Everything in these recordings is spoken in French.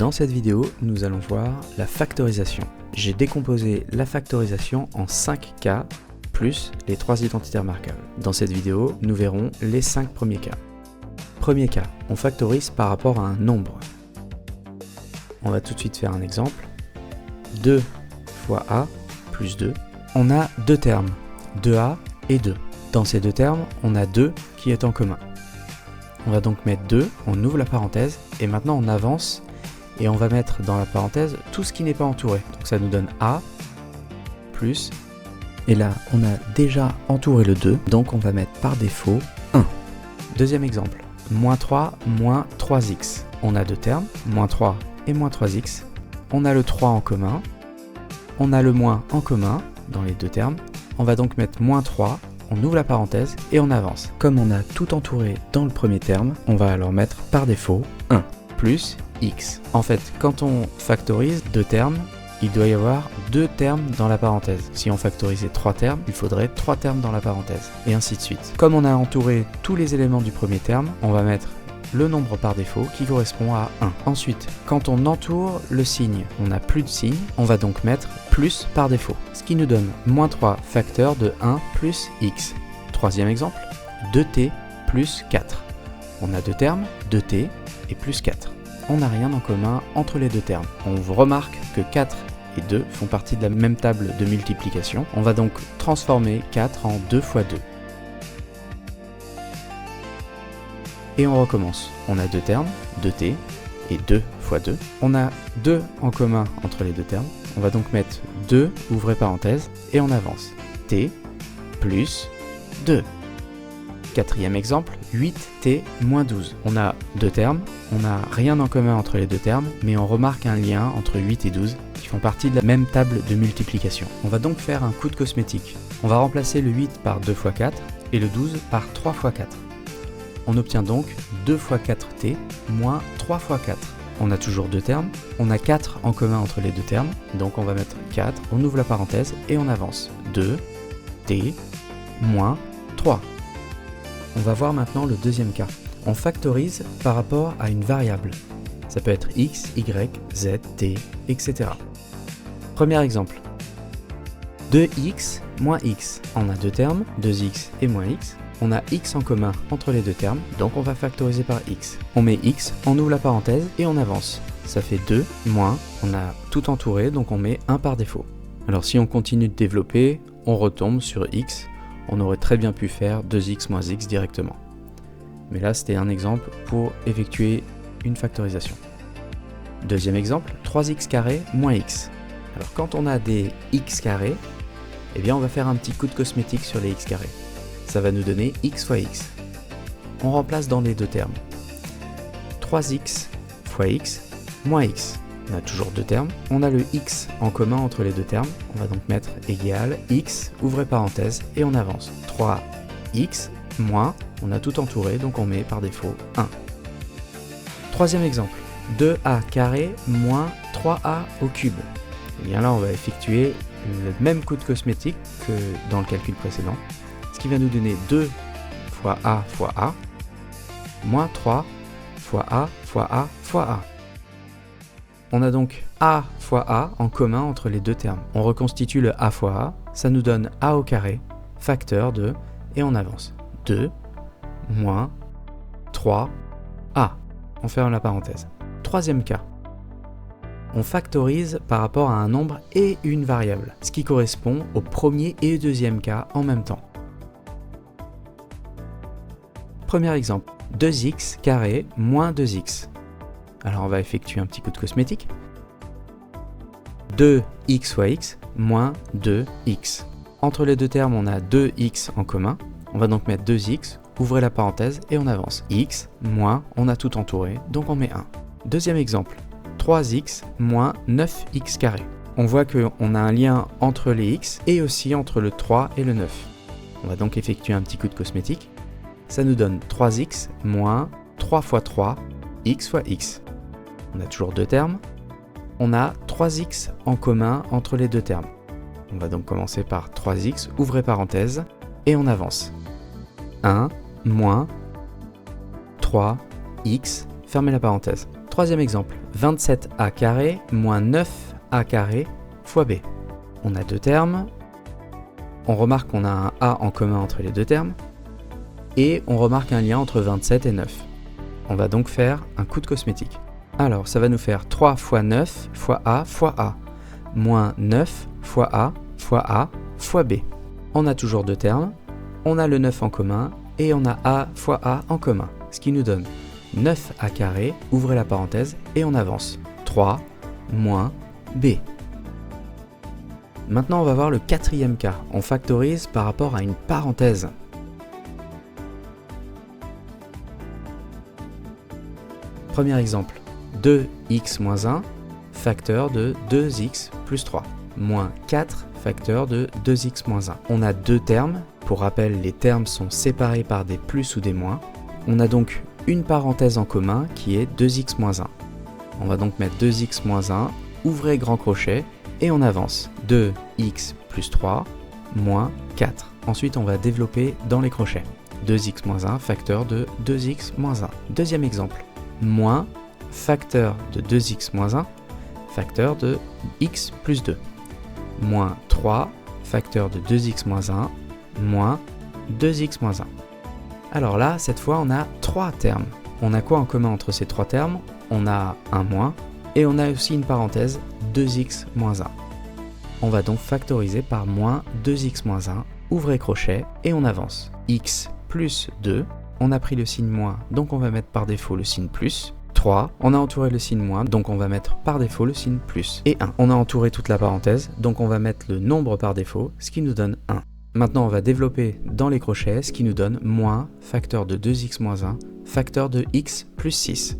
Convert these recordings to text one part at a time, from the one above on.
Dans cette vidéo, nous allons voir la factorisation. J'ai décomposé la factorisation en 5 cas, plus les 3 identités remarquables. Dans cette vidéo, nous verrons les 5 premiers cas. Premier cas, on factorise par rapport à un nombre. On va tout de suite faire un exemple. 2 fois a plus 2. On a deux termes, 2a et 2. Dans ces deux termes, on a 2 qui est en commun. On va donc mettre 2, on ouvre la parenthèse, et maintenant on avance, et on va mettre dans la parenthèse tout ce qui n'est pas entouré. Donc ça nous donne a, plus, et là on a déjà entouré le 2, donc on va mettre par défaut 1. Deuxième exemple, moins 3, moins 3x. On a deux termes, moins 3 et moins 3x. On a le 3 en commun, on a le moins en commun dans les deux termes. On va donc mettre moins 3, on ouvre la parenthèse et on avance. Comme on a tout entouré dans le premier terme, on va alors mettre par défaut 1 plus x. En fait, quand on factorise deux termes, il doit y avoir deux termes dans la parenthèse. Si on factorisait 3 termes, il faudrait 3 termes dans la parenthèse, et ainsi de suite. Comme on a entouré tous les éléments du premier terme, on va mettre le nombre par défaut qui correspond à 1. Ensuite, quand on entoure le signe, on n'a plus de signe, on va donc mettre plus par défaut, ce qui nous donne moins 3 facteur de 1 plus x. Troisième exemple, 2t plus 4. On a deux termes, 2t et plus 4. On n'a rien en commun entre les deux termes. On remarque que 4 et 2 font partie de la même table de multiplication. On va donc transformer 4 en 2 fois 2. Et on recommence. On a deux termes, 2t et 2 fois 2. On a 2 en commun entre les deux termes. On va donc mettre 2, ouvrez parenthèse, et on avance. t plus 2. Quatrième exemple, 8t moins 12. On a deux termes, on n'a rien en commun entre les deux termes, mais on remarque un lien entre 8 et 12 qui font partie de la même table de multiplication. On va donc faire un coup de cosmétique. On va remplacer le 8 par 2 fois 4 et le 12 par 3 fois 4. On obtient donc 2 fois 4t moins 3 fois 4. On a toujours deux termes, on a 4 en commun entre les deux termes, donc on va mettre 4, on ouvre la parenthèse et on avance. 2t moins 3. On va voir maintenant le deuxième cas. On factorise par rapport à une variable. Ça peut être x, y, z, t, etc. Premier exemple. 2x moins x. On a deux termes, 2x et moins x. On a x en commun entre les deux termes, donc on va factoriser par x. On met x, on ouvre la parenthèse et on avance. Ça fait 2 moins, on a tout entouré, donc on met 1 par défaut. Alors si on continue de développer, on retombe sur x. On aurait très bien pu faire 2x moins x directement. Mais là, c'était un exemple pour effectuer une factorisation. Deuxième exemple, 3x carré moins x. Alors quand on a des x carrés, eh bien on va faire un petit coup de cosmétique sur les x carrés. Ça va nous donner x fois x. On remplace dans les deux termes. 3x fois x moins x. On a toujours deux termes. On a le x en commun entre les deux termes. On va donc mettre égal x, ouvrez parenthèse, et on avance. 3x moins, on a tout entouré, donc on met par défaut 1. Troisième exemple. 2a carré moins 3a au cube. Et bien là, on va effectuer le même coup de cosmétique que dans le calcul précédent. Ce qui va nous donner 2 fois a, moins 3 fois a fois a fois a. On a donc a fois a en commun entre les deux termes. On reconstitue le a fois a, ça nous donne a au carré, facteur de, et on avance. 2 moins 3 a. On ferme la parenthèse. Troisième cas. On factorise par rapport à un nombre et une variable, ce qui correspond au premier et au deuxième cas en même temps. Premier exemple, 2x carré moins 2x. Alors on va effectuer un petit coup de cosmétique. 2x fois x moins 2x. Entre les deux termes, on a 2x en commun. On va donc mettre 2x, ouvrez la parenthèse et on avance. X moins, on a tout entouré, donc on met 1. Deuxième exemple, 3x moins 9x carré. On voit qu'on a un lien entre les x et aussi entre le 3 et le 9. On va donc effectuer un petit coup de cosmétique. Ça nous donne 3x moins 3 fois 3, x fois x. On a toujours deux termes. On a 3x en commun entre les deux termes. On va donc commencer par 3x, ouvrez parenthèse, et on avance. 1 moins 3x, fermez la parenthèse. Troisième exemple, 27a carré moins 9a carré fois b. On a deux termes, on remarque qu'on a un a en commun entre les deux termes, et on remarque un lien entre 27 et 9. On va donc faire un coup de cosmétique. Alors ça va nous faire 3 fois 9 fois a, moins 9 fois a fois b. On a toujours deux termes, on a le 9 en commun, et on a a fois a en commun, ce qui nous donne 9a carré, ouvrez la parenthèse, et on avance. 3 moins b. Maintenant on va voir le quatrième cas, on factorise par rapport à une parenthèse. Premier exemple, 2x moins 1, facteur de 2x plus 3, moins 4, facteur de 2x moins 1. On a deux termes, pour rappel les termes sont séparés par des plus ou des moins. On a donc une parenthèse en commun qui est 2x moins 1. On va donc mettre 2x moins 1, ouvrez grand crochet, et on avance. 2x plus 3, moins 4. Ensuite on va développer dans les crochets. 2x moins 1, facteur de 2x moins 1. Deuxième exemple. Moins facteur de 2x moins 1, facteur de x plus 2. Moins 3, facteur de 2x moins 1, moins 2x moins 1. Alors là, cette fois, on a trois termes. On a quoi en commun entre ces trois termes? On a un moins, et on a aussi une parenthèse 2x moins 1. On va donc factoriser par moins 2x moins 1, ouvrez crochet, et on avance. X plus 2. On a pris le signe moins, donc on va mettre par défaut le signe plus. 3, on a entouré le signe moins, donc on va mettre par défaut le signe plus. Et 1, on a entouré toute la parenthèse, donc on va mettre le nombre par défaut, ce qui nous donne 1. Maintenant on va développer dans les crochets, ce qui nous donne moins facteur de 2x moins 1, facteur de x plus 6.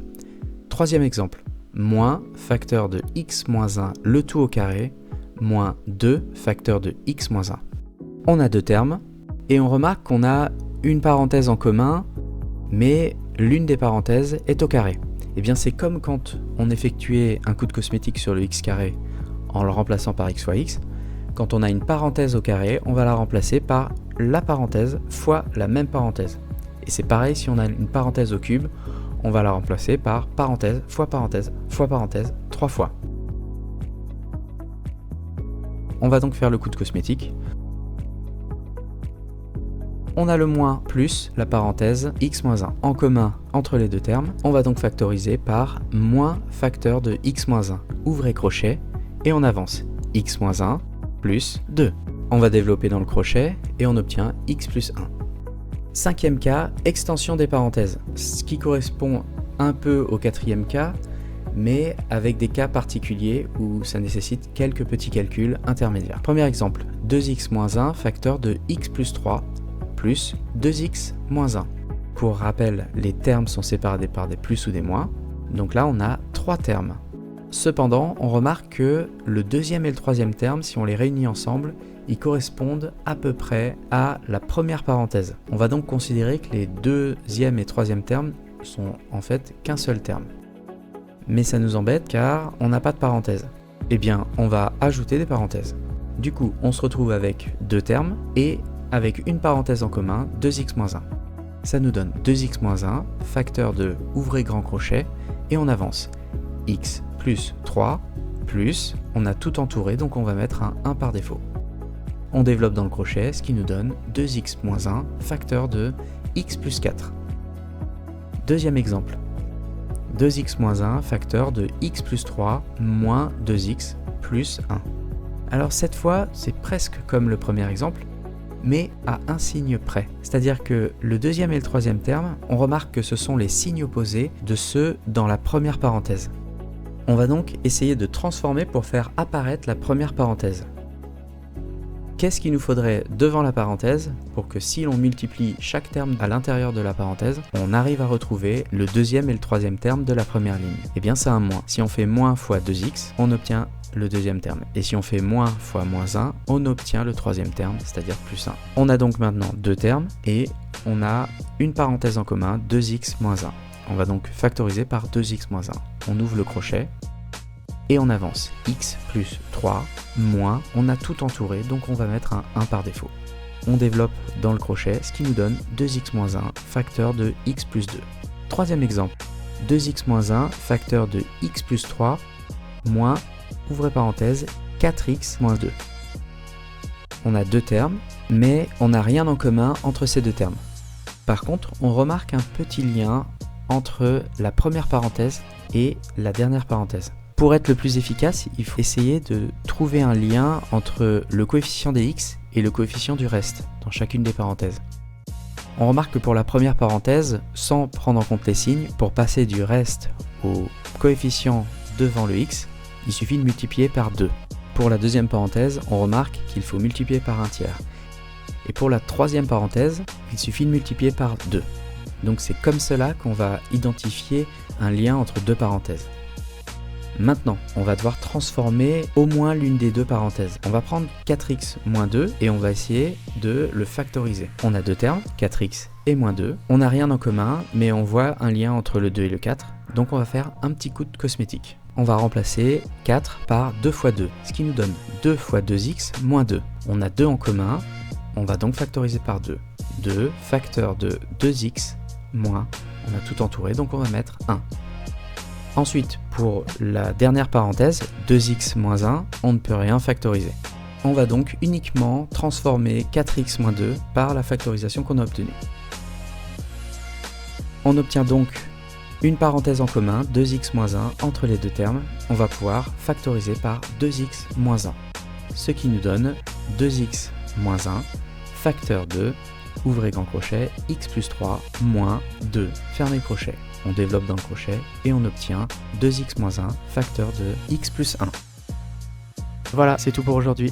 Troisième exemple, moins facteur de x moins 1, le tout au carré, moins 2 facteur de x moins 1. On a deux termes, et on remarque qu'on a une parenthèse en commun, mais l'une des parenthèses est au carré. Et bien c'est comme quand on effectuait un coup de cosmétique sur le x carré en le remplaçant par x fois x. Quand on a une parenthèse au carré, on va la remplacer par la parenthèse fois la même parenthèse. Et c'est pareil si on a une parenthèse au cube, on va la remplacer par parenthèse fois parenthèse fois parenthèse 3 fois. On va donc faire le coup de cosmétique. On a le moins plus la parenthèse x moins 1 en commun entre les deux termes. On va donc factoriser par moins facteur de x moins 1. Ouvrez crochet et on avance. X moins 1 plus 2. On va développer dans le crochet et on obtient x plus 1. Cinquième cas, extension des parenthèses. Ce qui correspond un peu au quatrième cas, mais avec des cas particuliers où ça nécessite quelques petits calculs intermédiaires. Premier exemple, 2x moins 1 facteur de x plus 3 plus 2x moins 1. Pour rappel, les termes sont séparés par des plus ou des moins, donc là on a trois termes. Cependant, on remarque que le deuxième et le troisième terme, si on les réunit ensemble, ils correspondent à peu près à la première parenthèse. On va donc considérer que les deuxième et troisième termes sont en fait qu'un seul terme. Mais ça nous embête car on n'a pas de parenthèse. Eh bien, on va ajouter des parenthèses. Du coup, on se retrouve avec deux termes et avec une parenthèse en commun, 2x moins 1. Ça nous donne 2x moins 1, facteur de ouvrez grand crochet, et on avance. X plus 3, plus, on a tout entouré, donc on va mettre un 1 par défaut. On développe dans le crochet, ce qui nous donne 2x moins 1, facteur de x plus 4. Deuxième exemple. 2x moins 1, facteur de x plus 3, moins 2x plus 1. Alors cette fois, c'est presque comme le premier exemple, mais à un signe près. C'est-à-dire que le deuxième et le troisième terme, on remarque que ce sont les signes opposés de ceux dans la première parenthèse. On va donc essayer de transformer pour faire apparaître la première parenthèse. Qu'est-ce qu'il nous faudrait devant la parenthèse pour que si l'on multiplie chaque terme à l'intérieur de la parenthèse, on arrive à retrouver le deuxième et le troisième terme de la première ligne? Eh bien c'est un moins. Si on fait moins fois 2x, on obtient le deuxième terme. Et si on fait moins fois moins 1, on obtient le troisième terme, c'est-à-dire plus 1. On a donc maintenant deux termes et on a une parenthèse en commun, 2x moins 1. On va donc factoriser par 2x moins 1. On ouvre le crochet et on avance. X plus 3 moins, on a tout entouré, donc on va mettre un 1 par défaut. On développe dans le crochet, ce qui nous donne 2x moins 1, facteur de x plus 2. Troisième exemple. 2x moins 1 facteur de x plus 3 moins, ouvrez parenthèse, 4x moins 2. On a deux termes, mais on n'a rien en commun entre ces deux termes. Par contre, on remarque un petit lien entre la première parenthèse et la dernière parenthèse. Pour être le plus efficace, il faut essayer de trouver un lien entre le coefficient des x et le coefficient du reste dans chacune des parenthèses. On remarque que pour la première parenthèse, sans prendre en compte les signes, pour passer du reste au coefficient devant le x, il suffit de multiplier par 2. Pour la deuxième parenthèse, on remarque qu'il faut multiplier par un tiers. Et pour la troisième parenthèse, il suffit de multiplier par 2. Donc c'est comme cela qu'on va identifier un lien entre deux parenthèses. Maintenant, on va devoir transformer au moins l'une des deux parenthèses. On va prendre 4x moins 2 et on va essayer de le factoriser. On a deux termes, 4x et moins 2. On n'a rien en commun, mais on voit un lien entre le 2 et le 4. Donc on va faire un petit coup de cosmétique. On va remplacer 4 par 2 fois 2, ce qui nous donne 2 fois 2x moins 2. On a 2 en commun, on va donc factoriser par 2. 2 facteur de 2x moins, on a tout entouré, donc on va mettre 1. Ensuite, pour la dernière parenthèse, 2x moins 1, on ne peut rien factoriser. On va donc uniquement transformer 4x moins 2 par la factorisation qu'on a obtenue. On obtient donc une parenthèse en commun, 2x moins 1, entre les deux termes. On va pouvoir factoriser par 2x moins 1, ce qui nous donne 2x moins 1, facteur de, ouvrez grand crochet, x plus 3 moins 2, fermez le crochet. On développe dans le crochet et on obtient 2x moins 1, facteur de x plus 1. Voilà, c'est tout pour aujourd'hui.